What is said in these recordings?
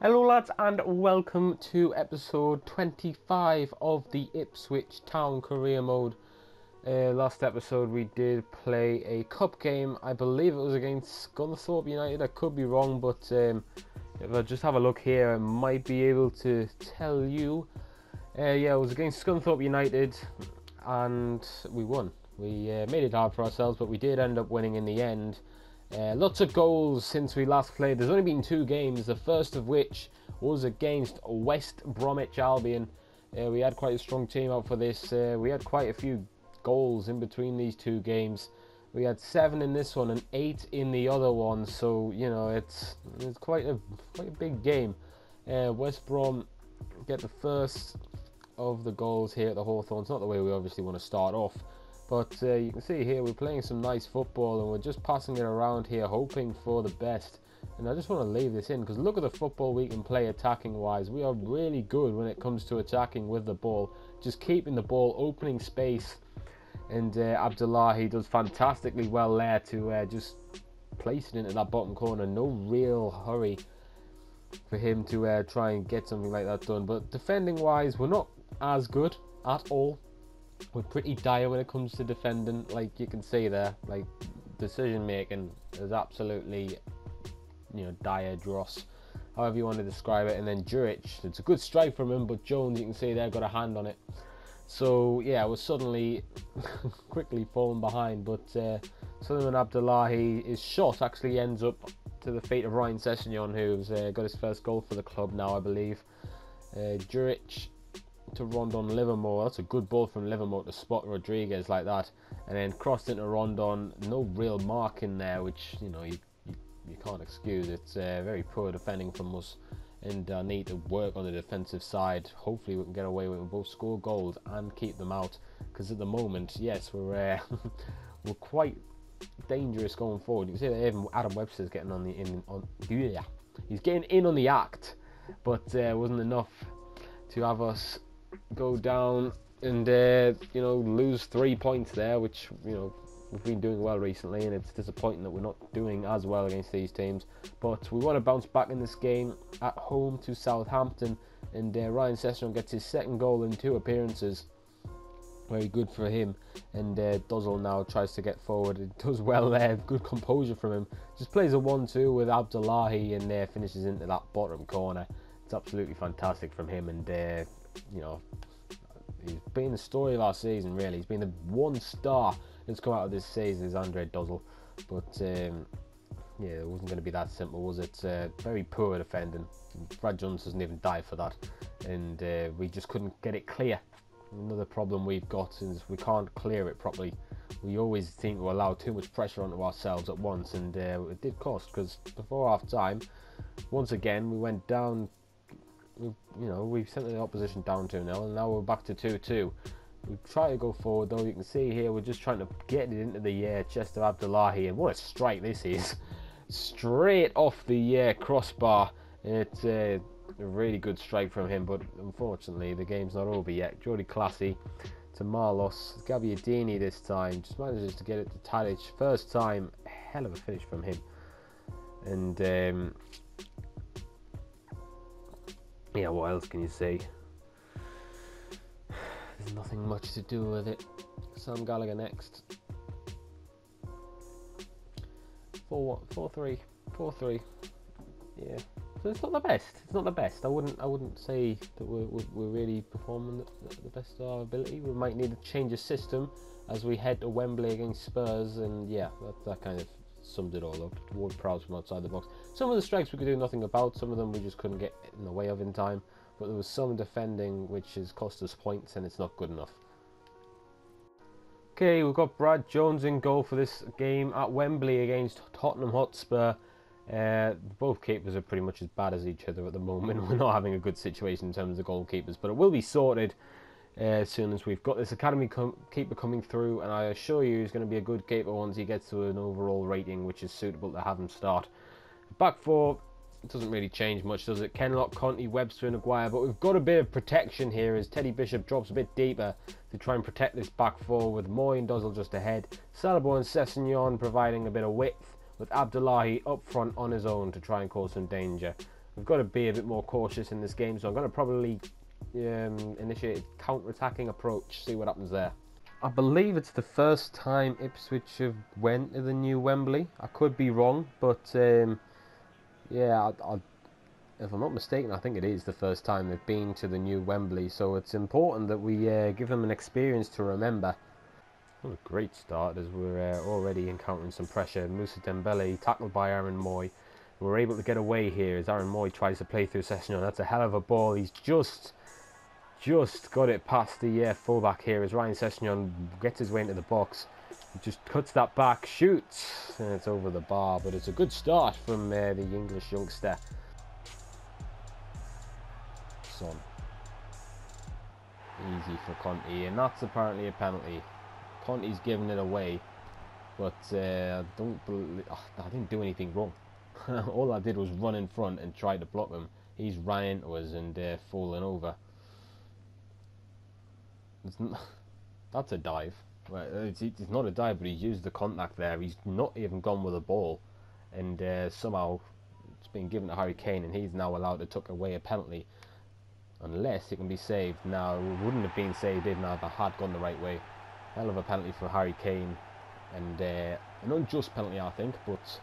Hello lads and welcome to episode 25 of the Ipswich Town Career Mode. Last episode we did play a cup game. I believe it was against Scunthorpe United. I could be wrong, but if I just have a look here I might be able to tell you. Yeah, it was against Scunthorpe United and we won. We made it hard for ourselves, but we did end up winning in the end. Lots of goals since we last played. There's only been 2 games, the first of which was against West Bromwich Albion. We had quite a strong team out for this. We had quite a few goals in between these 2 games. We had 7 in this one and 8 in the other one, so you know it's quite a big game. West Brom get the first of the goals here at the Hawthorn. It's not the way we obviously want to start off. But you can see here we're playing some nice football and we're just passing it around here hoping for the best. And I just want to leave this in because look at the football we can play attacking wise. We are really good when it comes to attacking with the ball. Just keeping the ball, opening space. And Abdullahi does fantastically well there to just place it into that bottom corner. No real hurry for him to try and get something like that done. But defending wise we're not as good at all. We're pretty dire when it comes to defending, like you can see there. Like decision making is absolutely, you know, dire dross, however you want to describe it. And then Juric, it's a good strike from him, but Jones, you can see there, got a hand on it. So yeah, we're suddenly quickly falling behind. But Sullivan Abdullahi, his shot actually ends up to the feet of Ryan Sessegnon, who's got his first goal for the club now, I believe. Juric to Rondon Livermore. That's a good ball from Livermore to spot Rodriguez like that, and then crossed into Rondon. No real mark in there, which you know you can't excuse. It's very poor defending from us, and need to work on the defensive side. Hopefully we can get away with it. Both score goals and keep them out, because at the moment, yes, we're we're quite dangerous going forward. You can see that even Adam Webster's getting on the he's getting in on the act, but wasn't enough to have us go down and you know, lose 3 points there, which, you know, we've been doing well recently, and it's disappointing that we're not doing as well against these teams. But we want to bounce back in this game at home to Southampton, and Ryan Sessegnon gets his 2nd goal in 2 appearances. Very good for him. And Duzzle now tries to get forward. It does well there. Good composure from him. Just plays a 1-2 with Abdullahi and finishes into that bottom corner. It's absolutely fantastic from him, and you know, he's been the story of our season, really. He's been the one star that's come out of this season, is Andre Duzzle. But yeah, it wasn't going to be that simple, was it? Very poor defending. Brad Jones doesn't even die for that, and we just couldn't get it clear. Another problem we've got is we can't clear it properly. We always seem to allow too much pressure onto ourselves at once, and it did cost, because before half time, once again, we went down. We've sent the opposition down 2-0, and now we're back to 2-2. We try to go forward, though. You can see here we're just trying to get it into the chest of Abdullahi, and what a strike this is! Straight off the crossbar. It's a really good strike from him, but unfortunately the game's not over yet. Jordi Classy to Marlos. Gabbiadini this time just manages to get it to Tadic. First time, hell of a finish from him. And yeah, what else can you say? There's nothing much to do with it. Sam Gallagher next. 4-3. Yeah. So it's not the best. It's not the best. I wouldn't say that we're really performing the best of our ability. We might need to change a system as we head to Wembley against Spurs, and yeah, that kind of summed it all up. Ward Prowse from outside the box. Some of the strikes we could do nothing about. Some of them we just couldn't get in the way of in time. But there was some defending which has cost us points, and it's not good enough. Okay, we've got Brad Jones in goal for this game at Wembley against Tottenham Hotspur. Both keepers are pretty much as bad as each other at the moment. We're not having a good situation in terms of goalkeepers, but it will be sorted as soon as we've got this academy keeper coming through, and I assure you he's going to be a good keeper once he gets to an overall rating which is suitable to have him start. Back four, it doesn't really change much, does it? Kenlock, Conte, Webster and Aguirre, but we've got a bit of protection here as Teddy Bishop drops a bit deeper to try and protect this back four, with Moy and Duzzle just ahead. Salabo and Sessegnon providing a bit of width, with Abdullahi up front on his own to try and cause some danger. we've got to be a bit more cautious in this game, so I'm going to probably initiate a counter-attacking approach, see what happens there. I believe it's the first time Ipswich have went to the new Wembley. I could be wrong, but yeah, if I'm not mistaken, I think it is the first time they've been to the new Wembley, so it's important that we give them an experience to remember. What a great start, as we're already encountering some pressure. Moussa Dembele tackled by Aaron Moy. We're able to get away here as Aaron Moy tries to play through Sessegnon. That's a hell of a ball. He's just got it past the fullback here as Ryan Sessegnon gets his way into the box. He just cuts that back, shoots, and it's over the bar. But it's a good start from the English youngster. Son. Easy for Conte, and that's apparently a penalty. Conte's giving it away, but I didn't do anything wrong. All I did was run in front and try to block him. He's ran into us and fallen over. That's a dive. Well, it's not a dive, but he's used the contact there. He's not even gone with the ball, and somehow it's been given to Harry Kane, and he's now allowed to tuck away a penalty. Unless it can be saved. Now, it wouldn't have been saved even if I had gone the right way. Hell of a penalty for Harry Kane, and an unjust penalty, I think, but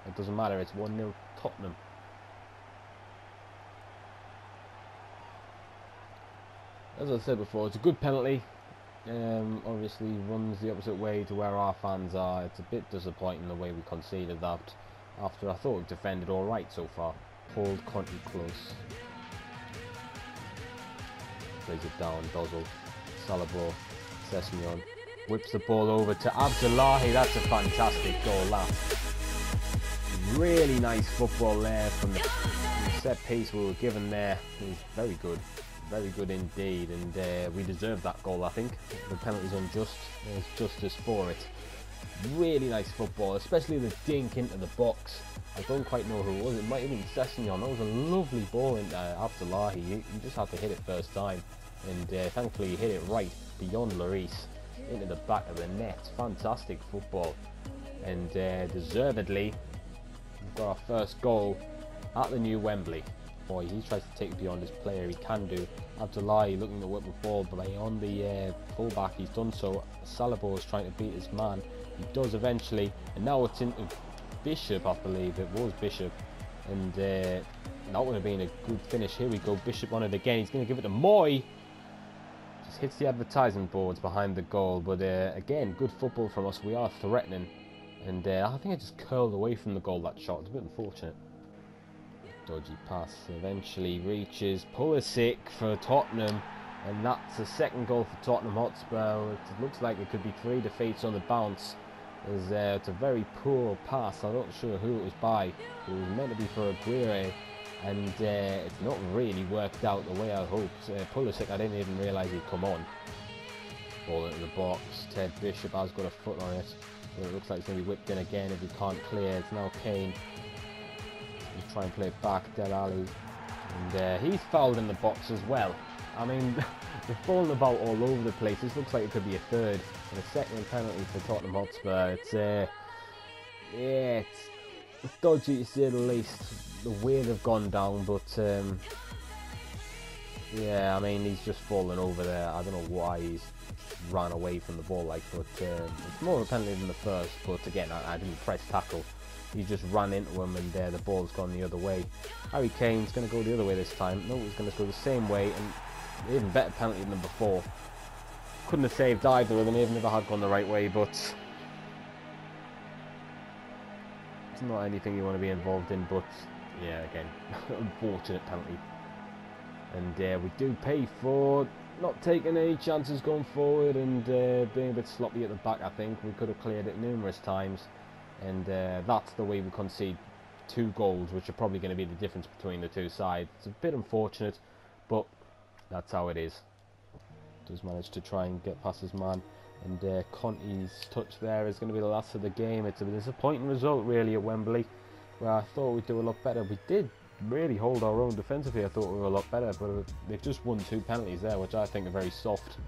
it doesn't matter. It's 1-0 Tottenham. As I said before, it's a good penalty. Obviously runs the opposite way to where our fans are. It's a bit disappointing the way we conceded that after I thought we defended alright so far. Hold Conte close. Plays it down, Dozzle, Salabro, Sessegnon whips the ball over to Abdullahi. That's a fantastic goal, that. Really nice football there from the set piece we were given there. It was very good indeed, and we deserved that goal. I think the penalty's unjust. There's justice for it. Really nice football, especially the dink into the box. I don't quite know who it was. It might have been Sessegnon. That was a lovely ball into Abdullahi. You just had to hit it first time, and thankfully he hit it right beyond Lloris into the back of the net. Fantastic football, and deservedly we've got our first goal at the new Wembley. Boy, he tries to take it beyond his player. He can do. Abdullahi looking to whip the ball beyond the fullback. He's done so. Salabo is trying to beat his man. He does eventually, and now it's into Bishop. I believe it was Bishop, and that would have been a good finish. Here we go. Bishop on it again. He's going to give it to Moy. Just hits the advertisement boards behind the goal, but again, good football from us. We are threatening, and I think I just curled away from the goal. That shot. It's a bit unfortunate. Dodgy pass eventually reaches Pulisic for Tottenham, and that's a second goal for Tottenham Hotspur. It looks like it could be 3 defeats on the bounce. It's a very poor pass. I'm not sure who it was by. It was meant to be for Aguirre, and it's not really worked out the way I hoped. Pulisic, I didn't even realise he'd come on. Ball into the box. Ted Bishop has got a foot on it, but it looks like it's going to be whipped in again if he can't clear. It's now Kane. He'll try and play it back, Del Ali, and he's fouled in the box as well. I mean, they're falling about all over the place. This looks like it could be a third and a second penalty for Tottenham Hotspur. It's yeah, it's dodgy to say the least, the way they've gone down, but yeah, I mean, he's just fallen over there. I don't know why he's ran away from the ball like, but it's more of a penalty than the first. But again, I didn't press tackle. He just ran into him, and the ball's gone the other way. Harry Kane's going to go the other way this time. No, he's going to go the same way, and even better penalty than before. Couldn't have saved either of them, even if I had gone the right way, but it's not anything you want to be involved in. But yeah, again, unfortunate penalty. And we do pay for not taking any chances going forward, and being a bit sloppy at the back. I think we could have cleared it numerous times. And that's the way we concede 2 goals, which are probably going to be the difference between the two sides. It's a bit unfortunate, but that's how it is. Does manage to try and get past his man, and Conte's touch there is going to be the last of the game. It's a disappointing result, really, at Wembley, where I thought we'd do a lot better. We did really hold our own defensively. I thought we were a lot better, but they've just won 2 penalties there, which I think are very soft.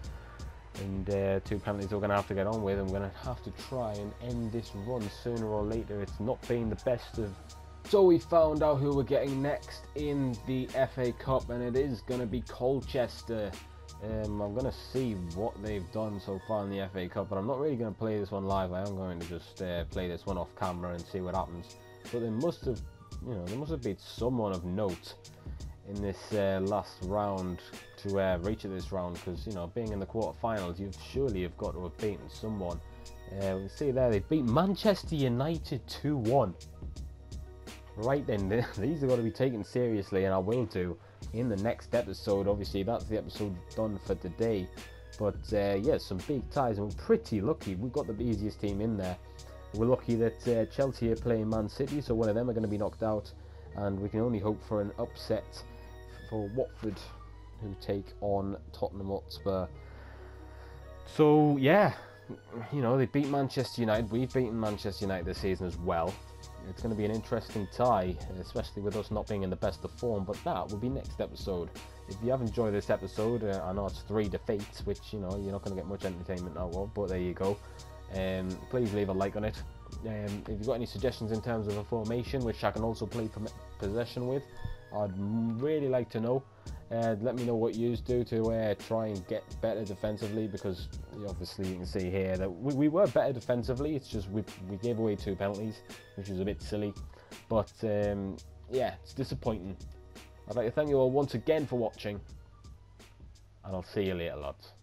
And 2 penalties we're going to have to get on with, and we're going to have to try and end this run sooner or later. It's not been the best of So we found out who we're getting next in the FA Cup, and it is going to be Colchester. I'm going to see what they've done so far in the FA Cup, but I'm not really going to play this one live. I am going to just play this one off camera and see what happens. But they must have, they must have beat someone of note in this last round to reach this round, because being in the quarterfinals, you surely have got to have beaten someone. We can see there they beat Manchester United 2-1. Right then, these are going to be taken seriously, and I will do in the next episode. Obviously, that's the episode done for today. But yeah, some big ties, and we're pretty lucky. We've got the easiest team in there. We're lucky that Chelsea are playing Man City, so one of them are going to be knocked out, and we can only hope for an upset for Watford, who take on Tottenham Hotspur. So yeah, they beat Manchester United. We've beaten Manchester United this season as well. It's going to be an interesting tie, especially with us not being in the best of form, but that will be next episode. If you have enjoyed this episode, I know it's 3 defeats, which you're not going to get much entertainment out of, but there you go. Please leave a like on it. If you've got any suggestions in terms of a formation, which I can also play possession with, I'd really like to know. Let me know what you do to try and get better defensively, because obviously you can see here that we were better defensively. It's just we gave away 2 penalties, which is a bit silly. But yeah, it's disappointing. I'd like to thank you all once again for watching, and I'll see you later, lads.